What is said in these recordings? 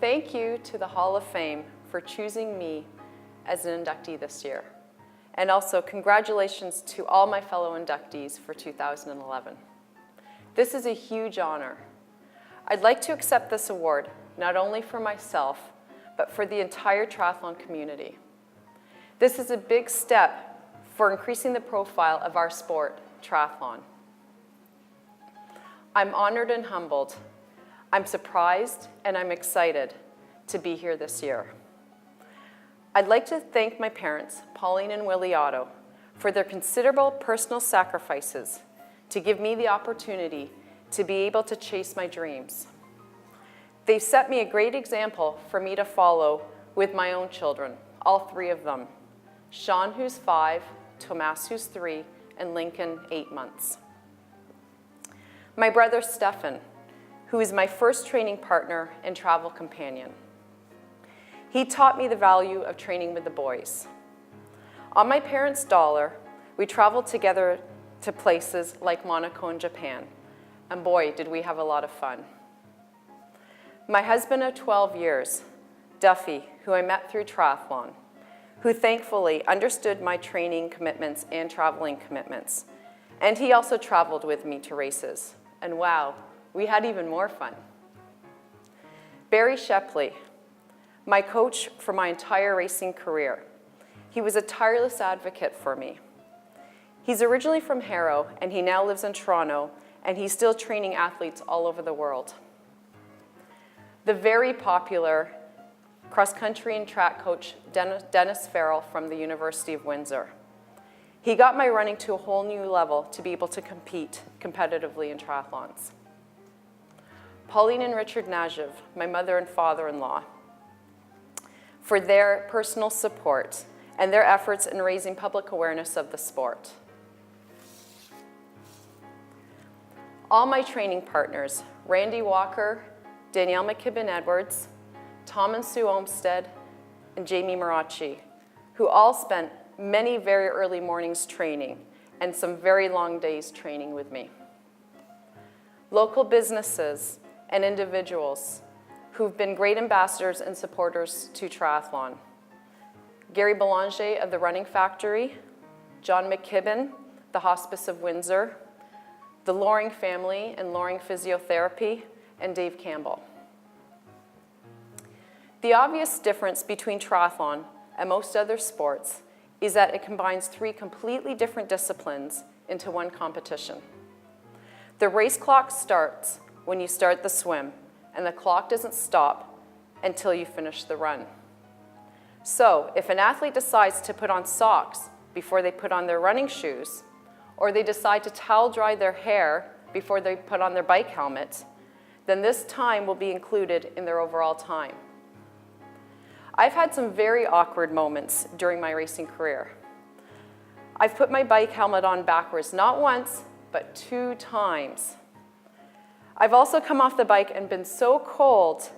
Thank you to the Hall of Fame for choosing me as an inductee this year. And also, congratulations to all my fellow inductees for 2011. This is a huge honor. I'd like to accept this award not only for myself, but for the entire triathlon community. This is a big step for increasing the profile of our sport, triathlon. I'm honored and humbled. I'm surprised and I'm excited to be here this year. I'd like to thank my parents, Pauline and Willie Otto, for their considerable personal sacrifices to give me the opportunity to be able to chase my dreams. They've set me a great example for me to follow with my own children, all three of them. Sean, who's 5, Tomas, who's 3, and Lincoln, 8 months. My brother, Stefan, who is my first training partner and travel companion. He taught me the value of training with the boys. On my parents' dollar, we traveled together to places like Monaco and Japan, and boy, did we have a lot of fun. My husband of 12 years, Duffy, who I met through triathlon, who thankfully understood my training commitments and traveling commitments. And he also traveled with me to races. And wow, we had even more fun. Barry Shepley, my coach for my entire racing career. He was a tireless advocate for me. He's originally from Harrow, and he now lives in Toronto, and he's still training athletes all over the world. The very popular cross-country and track coach, Dennis Farrell from the University of Windsor. He got my running to a whole new level to be able to compete competitively in triathlons. Pauline and Richard Knaziew, my mother and father-in-law, for their personal support and their efforts in raising public awareness of the sport. All my training partners, Randy Walker, Danielle McKibben-Edwards, Tom and Sue Olmsted, and Jamie Marachi, who all spent many very early mornings training and some very long days training with me. Local businesses and individuals who've been great ambassadors and supporters to triathlon. Gary Belanger of the Running Factory, John McKibben, the Hospice of Windsor, the Loring family and Loring Physiotherapy, and Dave Campbell. The obvious difference between triathlon and most other sports is that it combines 3 completely different disciplines into one competition. The race clock starts when you start the swim, and the clock doesn't stop until you finish the run. So if an athlete decides to put on socks before they put on their running shoes, or they decide to towel dry their hair before they put on their bike helmet, then this time will be included in their overall time. I've had some very awkward moments during my racing career. I've put my bike helmet on backwards, not once, but 2 times. I've also come off the bike and been so cold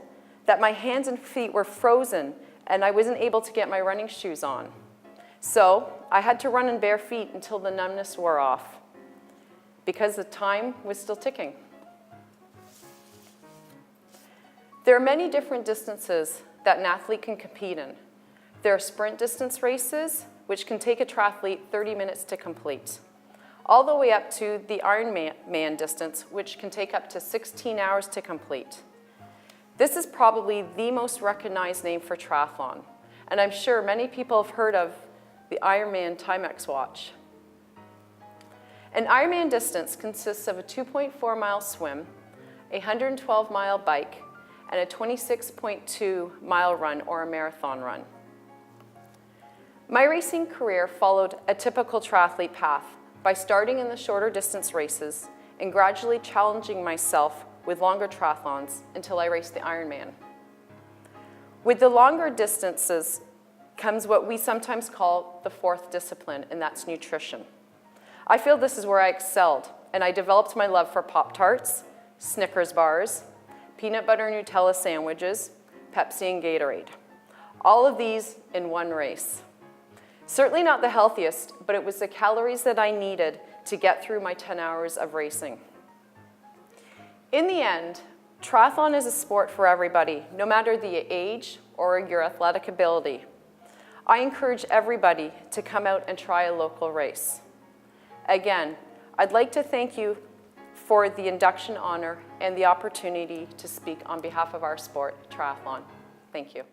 that my hands and feet were frozen and I wasn't able to get my running shoes on. So I had to run in bare feet until the numbness wore off because the time was still ticking. There are many different distances that an athlete can compete in. There are sprint distance races, which can take a triathlete 30 minutes to complete, all the way up to the Ironman distance, which can take up to 16 hours to complete. This is probably the most recognized name for triathlon, and I'm sure many people have heard of the Ironman Timex watch. An Ironman distance consists of a 2.4-mile swim, a 112-mile bike, and a 26.2-mile run or a marathon run. My racing career followed a typical triathlete path by starting in the shorter distance races and gradually challenging myself with longer triathlons until I raced the Ironman. With the longer distances comes what we sometimes call the 4th discipline, and that's nutrition. I feel this is where I excelled, and I developed my love for Pop-Tarts, Snickers bars, peanut butter Nutella sandwiches, Pepsi and Gatorade. All of these in one race. Certainly not the healthiest, but it was the calories that I needed to get through my 10 hours of racing. In the end, Triathlon is a sport for everybody, no matter the age or your athletic ability. I encourage everybody to come out and try a local race. Again, I'd like to thank you for the induction honor and the opportunity to speak on behalf of our sport, triathlon. Thank you.